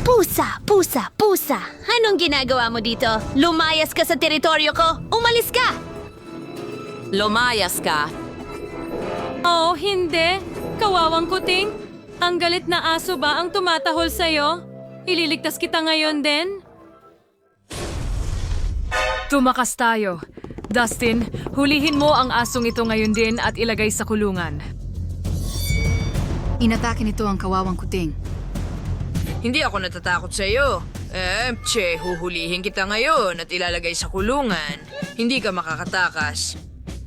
Pusa! Pusa! Pusa! Anong ginagawa mo dito? Lumayas ka sa teritoryo ko! Umalis ka! Lumayas ka. Oh, hindi. Kawawang kuting. Ang galit na aso ba ang tumatahol sa'yo? Ililigtas kita ngayon din? Tumakas tayo. Dustin, hulihin mo ang asong ito ngayon din at ilagay sa kulungan. Inatake nito ang kawawang kuting. Hindi ako natatakot sa iyo. Huhulihin kita ngayon at ilalagay sa kulungan. Hindi ka makakatakas.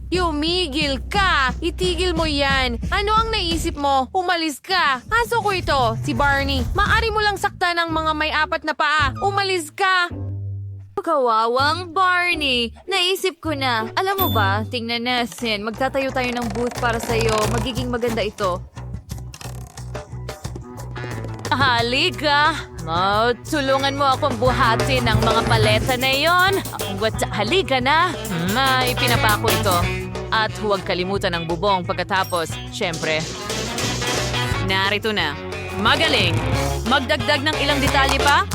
Yumigil ka! Itigil mo yan! Ano ang naisip mo? Umalis ka! Aso ko ito, si Barney. Maari mo lang saktan ng mga may 4 na paa. Umalis ka! Kawawang Barney! Naisip ko na. Alam mo ba, tingnan natin. Magtatayo tayo ng booth para sa'yo. Magiging maganda ito. Halika! Tulungan mo akong buhatin ng mga paleta na iyon. Halika na! May pinapako ito. At huwag kalimutan ang bubong pagkatapos, syempre. Narito na. Magaling! Magdagdag ng ilang detalye pa?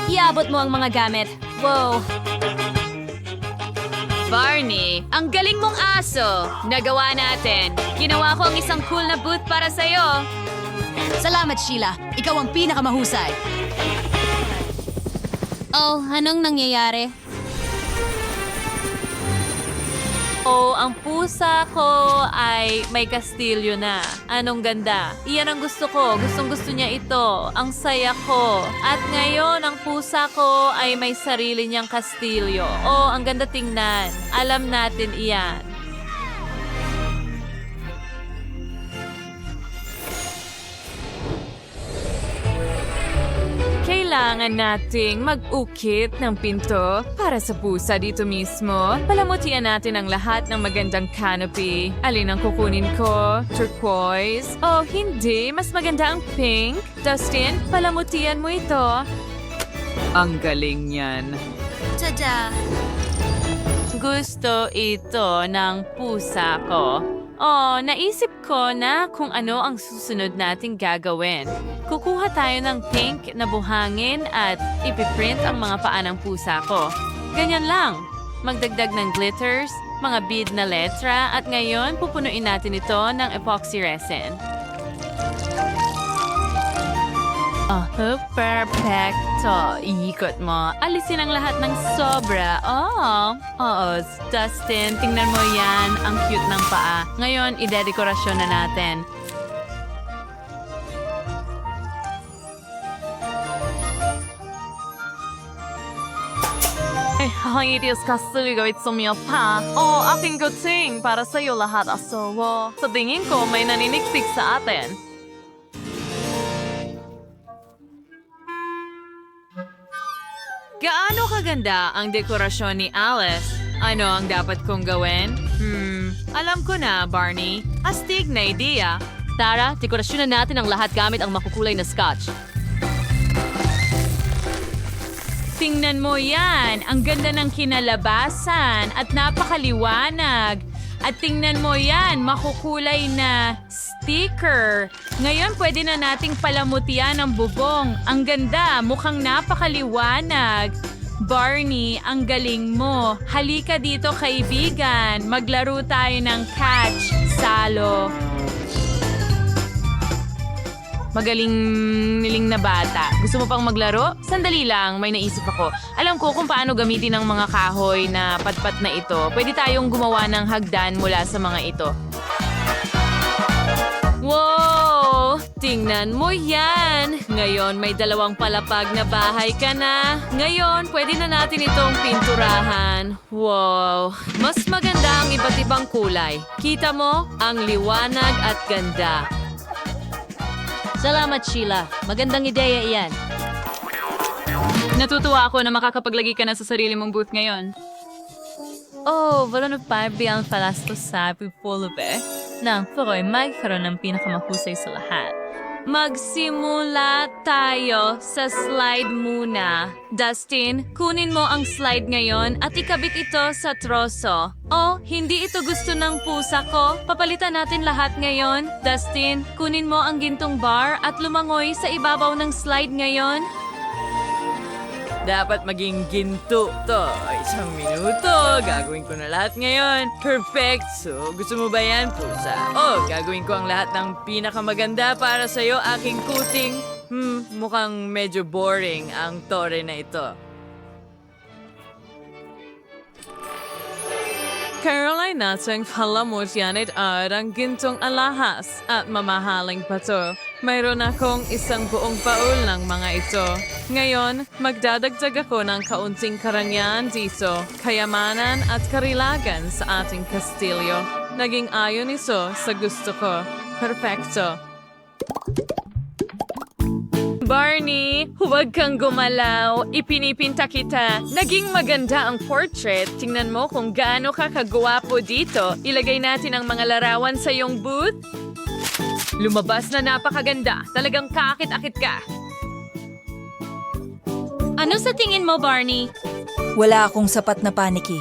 Iabot mo ang mga gamit. Wow! Barney, ang galing mong aso. Nagawa natin. Ginawa ko ang isang cool na booth para sa'yo. Salamat, Sheila. Ikaw ang pinakamahusay. Oh, anong nangyayari? Oh, ang pusa ko ay may kastilyo na. Anong ganda. Iyan ang gusto ko. Gustong-gusto niya ito. Ang saya ko. At ngayon, ang pusa ko ay may sarili niyang kastilyo. Oh, ang ganda tingnan. Alam natin iyan. Kailangan nating mag-ukit ng pinto para sa pusa dito mismo. Palamutian natin ang lahat ng magandang canopy. Alin ang kukunin ko? Turquoise? Oh, hindi. Mas maganda ang pink. Dustin, palamutian mo ito. Ang galing niyan. Tada! Gusto ito ng pusa ko. Oh, naisip ko na kung ano ang susunod nating gagawin. Kukuha tayo ng pink na buhangin at ipiprint ang mga paa ng pusa ko. Ganyan lang. Magdagdag ng glitters, mga bead na letra at ngayon pupunuin natin ito ng epoxy resin. Oh, perfecto. Iikot mo. Alisin ang lahat ng sobra. Oo, Dustin, tingnan mo yan. Ang cute ng paa. Ngayon, idedekorasyon na natin. Ang itios kasuligo itsumyo pa. Oh, aking kuting para sa'yo lahat asowo. Sa tingin ko, may naniniktik sa atin. Gaano kaganda ang dekorasyon ni Alice? Ano ang dapat kong gawin? Alam ko na, Barney. Astig na idea. Tara, dekorasyon na natin ang lahat gamit ang makukulay na scotch. Tingnan mo yan. Ang ganda ng kinalabasan at napakaliwanag. At tingnan mo yan, makukulay na sticker. Ngayon, pwede na nating palamutian ang bubong. Ang ganda, mukhang napakaliwanag. Barney, ang galing mo. Halika dito, kaibigan. Maglaro tayo ng catch, salo. Magaling niling na bata. Gusto mo pang maglaro? Sandali lang, may naisip ako. Alam ko kung paano gamitin ang mga kahoy na patpat na ito. Pwede tayong gumawa ng hagdan mula sa mga ito. Wow! Tingnan mo yan! Ngayon, may 2 palapag na bahay ka na. Ngayon, pwede na natin itong pinturahan. Wow! Mas maganda ang iba't ibang kulay. Kita mo? Ang liwanag at ganda. Salamat, Sheila. Magandang ideya iyan. Natutuwa ako na makakapaglagi ka na sa sarili mong booth ngayon. Oh, wala na pa biyang palastos sa pipulube. Nang puroy magkaroon ng pinakamahusay sa lahat. Magsimula tayo sa slide muna. Dustin, kunin mo ang slide ngayon at ikabit ito sa troso. Oh, hindi ito gusto ng pusa ko. Papalitan natin lahat ngayon. Dustin, kunin mo ang gintong bar at lumangoy sa ibabaw ng slide ngayon. Dapat maging ginto to. 1 minuto. Gagawin ko na lahat ngayon. Perfect. So, gusto mo ba yan, pusa? Oh, gagawin ko ang lahat ng pinakamaganda para sa'yo, aking kuting. Mukhang medyo boring ang tore na ito. Caroline nating halamot yan at ang gintong alahas at mamahaling pato. Mayroon akong 1 buong baul ng mga ito. Ngayon, magdadagdag ako ng kaunting karangyaan dito, kayamanan at karilagan sa ating kastilyo. Naging ayon ito sa gusto ko. Perfecto. Barney, huwag kang gumalaw. Ipinipinta kita. Naging maganda ang portrait. Tingnan mo kung gaano ka kagwapo dito. Ilagay natin ang mga larawan sa iyong booth. Lumabas na napakaganda. Talagang kakit-akit ka. Ano sa tingin mo, Barney? Wala akong sapat na paniki.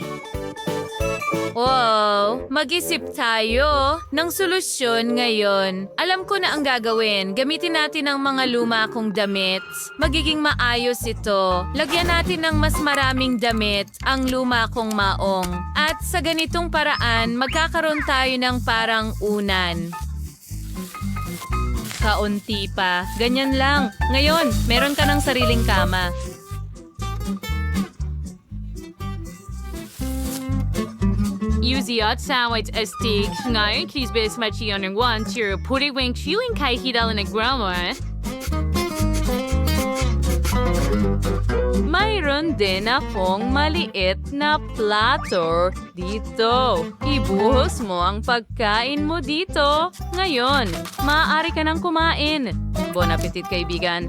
Wow, mag-isip tayo ng solusyon ngayon. Alam ko na ang gagawin. Gamitin natin ang mga luma kong damit. Magiging maayos ito. Lagyan natin ng mas maraming damit ang luma kong maong. At sa ganitong paraan, magkakaroon tayo ng parang unan. Kaunti pa. Ganyan lang. Ngayon, meron ka ng sariling kama. Yuziot sawit astig. Ngayon, kisbis machi on one tiro. Puri wing chewing kai hidal na grama. Mayroon din akong maliit na plato dito. Ibuhos mo ang pagkain mo dito. Ngayon, maaari ka nang kumain. Bon appetit, kaibigan.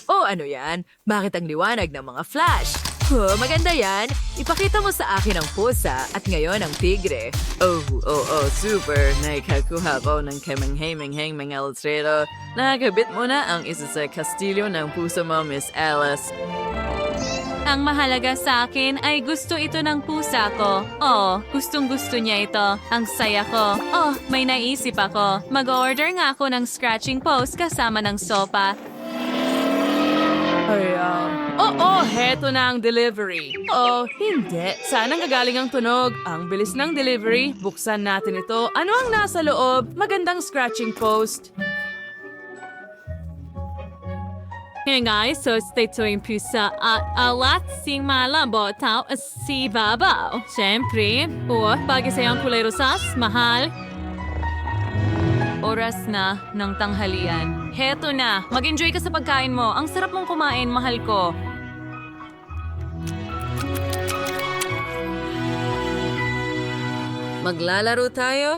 Oh, ano yan? Bakit ang liwanag ng mga flash? Oh, maganda yan. Ipakita mo sa akin ang pusa at ngayon ang tigre. Oh, super. Naikakuha ko ng kemeng-hemeng-heng mga ilustrado. Nakakabit mo na ang isa sa kastilyo ng pusa mo, Miss Alice. Ang mahalaga sa akin ay gusto ito ng pusa ko. Oh, gustong-gusto niya ito. Ang saya ko. Oh, may naisip ako. Mag-order nga ako ng scratching post kasama ng sopa. Heto na ang delivery. Oh, hindi. Sana gagaling ang tunog. Ang bilis ng delivery. Buksan natin ito. Ano ang nasa loob? Magandang scratching post. Hey guys, so stay tuned pusa at alat sing malabo tao si babaw. Siyempre, bagay sa iyong kulay rosas, mahal. Oras na ng tanghalian. Heto na, mag-enjoy ka sa pagkain mo. Ang sarap mong kumain, mahal ko. Maglalaro tayo?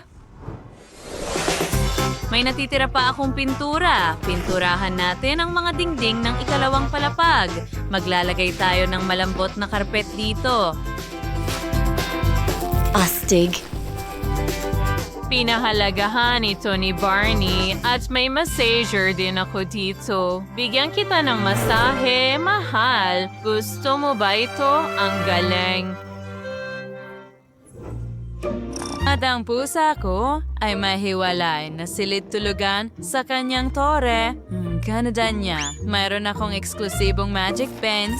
May natitira pa akong pintura. Pinturahan natin ang mga dingding ng ikalawang palapag. Maglalagay tayo ng malambot na karpet dito. Astig. Pinahalagahan ito ni Barney at may massager din ako dito. Bigyan kita ng masahe, mahal. Gusto mo ba ito? Ang galing. At ang pusa ko ay mahiwalay na silid-tulugan sa kanyang tore. Ganda niya. Mayroon akong eksklusibong magic pens.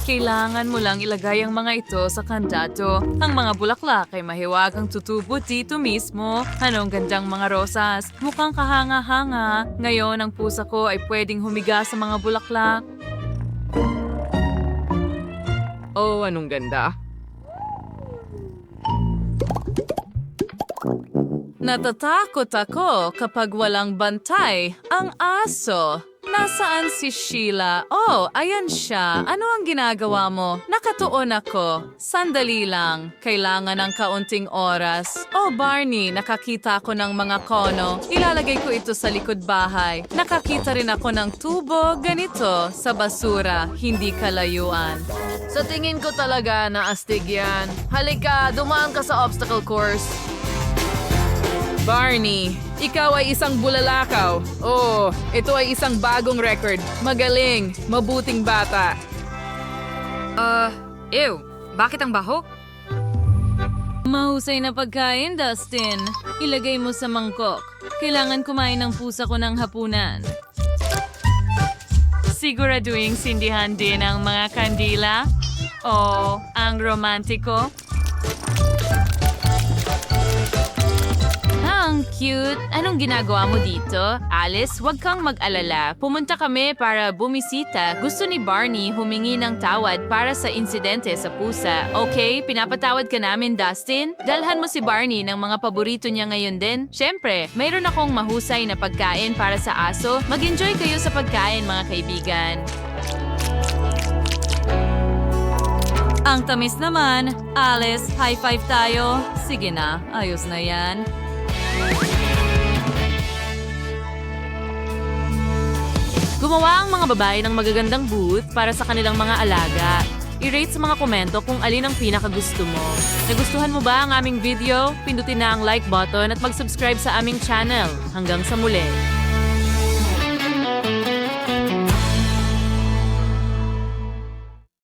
Kailangan mo lang ilagay ang mga ito sa kandado. Ang mga bulaklak ay mahiwagang tutubo dito mismo. Anong gandang mga rosas. Mukhang kahanga-hanga. Ngayon, ang pusa ko ay pwedeng humiga sa mga bulaklak. Oh, anong ganda. Natatakot ako kapag walang bantay. Ang aso. Nasaan si Sheila? Oh, ayan siya. Ano ang ginagawa mo? Nakatuon ako. Sandali lang. Kailangan ng kaunting oras. Oh, Barney, nakakita ako ng mga kono. Ilalagay ko ito sa likod bahay. Nakakita rin ako ng tubo, ganito, sa basura. Hindi kalayuan. Sa tingin ko talaga na astig yan. Halika, dumaan ka sa obstacle course. Barney, ikaw ay isang bulalakaw. Oh, ito ay isang bagong record. Magaling, mabuting bata. Bakit ang baho? Mahusay na pagkain, Dustin. Ilagay mo sa mangkok. Kailangan kumain ng pusa ko ng hapunan. Siguraduhin sindihan din ang mga kandila. O ang romantiko. Ang cute. Anong ginagawa mo dito? Alice, huwag kang mag-alala. Pumunta kami para bumisita. Gusto ni Barney humingi ng tawad para sa insidente sa pusa. Okay, pinapatawad ka namin, Dustin. Dalhan mo si Barney ng mga paborito niya ngayon din. Siyempre, mayroon akong mahusay na pagkain para sa aso. Mag-enjoy kayo sa pagkain, mga kaibigan. Ang tamis naman. Alice, high five tayo. Sige na, ayos na yan. Gumawa ang mga babae ng magagandang booth para sa kanilang mga alaga. I-rate sa mga komento kung alin ang pinakagusto mo. Nagustuhan mo ba ang aming video? Pindutin na ang like button at mag-subscribe sa aming channel. Hanggang sa muli!